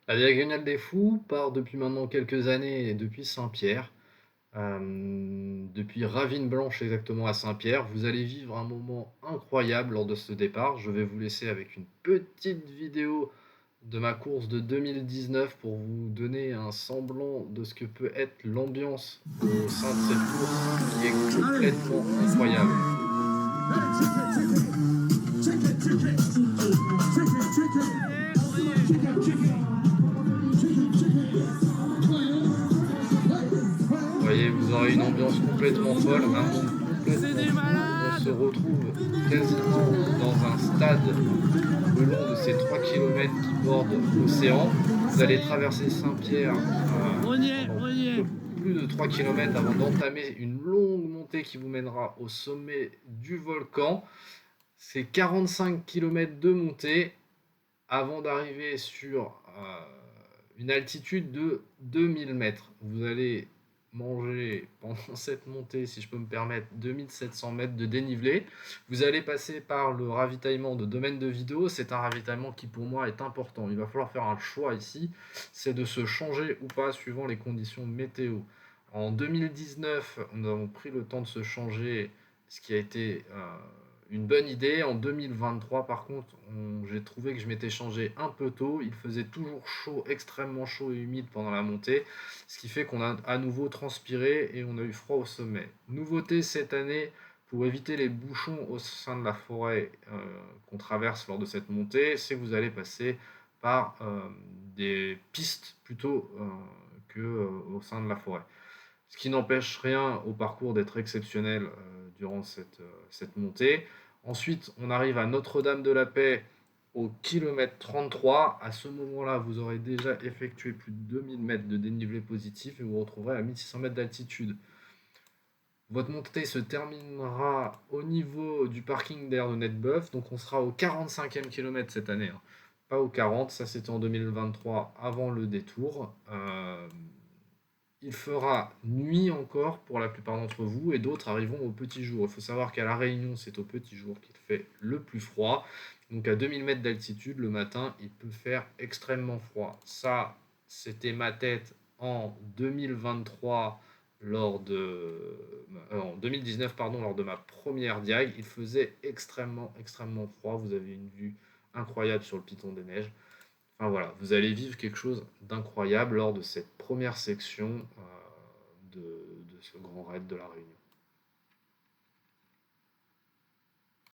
La Diagonale des Fous part depuis maintenant quelques années et depuis Saint-Pierre, depuis Ravine Blanche exactement à Saint-Pierre. Vous allez vivre un moment incroyable lors de ce départ. Je vais vous laisser avec une petite vidéo de ma course de 2019 pour vous donner un semblant de ce que peut être l'ambiance au sein de cette course qui est complètement incroyable. Vous voyez, vous aurez une ambiance complètement folle, un monde complètement fou. On se retrouve quasiment dans un stade le long de ces 3 kilomètres qui bordent l'océan. Vous allez traverser Saint-Pierre pendant plus de 3 kilomètres avant d'entamer une longue montée qui vous mènera au sommet du volcan. C'est 45 kilomètres de montée avant d'arriver sur une altitude de 2000 mètres. Vous allez manger pendant cette montée, si je peux me permettre, 2700 mètres de dénivelé. Vous allez passer par le ravitaillement de domaine de Vido. C'est un ravitaillement qui pour moi est important. Il va falloir faire un choix ici, c'est de se changer ou pas suivant les conditions météo. En 2019, nous avons pris le temps de se changer, ce qui a été une bonne idée. En 2023, par contre, j'ai trouvé que je m'étais changé un peu tôt. Il faisait toujours chaud, extrêmement chaud et humide pendant la montée, ce qui fait qu'on a à nouveau transpiré et on a eu froid au sommet. Nouveauté cette année, pour éviter les bouchons au sein de la forêt qu'on traverse lors de cette montée, c'est que vous allez passer par des pistes plutôt qu'au sein de la forêt. Ce qui n'empêche rien au parcours d'être exceptionnel durant cette montée. Ensuite, on arrive à Notre-Dame-de-la-Paix au kilomètre 33. À ce moment-là, vous aurez déjà effectué plus de 2000 mètres de dénivelé positif et vous vous retrouverez à 1600 mètres d'altitude. Votre montée se terminera au niveau du parking d'air de Netbeuf, donc on sera au 45e kilomètre cette année, hein. Pas au 40, ça c'était en 2023 avant le détour. Il fera nuit encore pour la plupart d'entre vous et d'autres arriveront au petit jour. Il faut savoir qu'à La Réunion, c'est au petit jour qu'il fait le plus froid. Donc à 2000 mètres d'altitude, le matin, il peut faire extrêmement froid. Ça, c'était ma tête en 2023 en 2019 pardon, lors de ma première diag. Il faisait extrêmement froid. Vous avez une vue incroyable sur le Piton des Neiges. Enfin voilà, vous allez vivre quelque chose d'incroyable lors de cette première section de ce grand raid de la Réunion.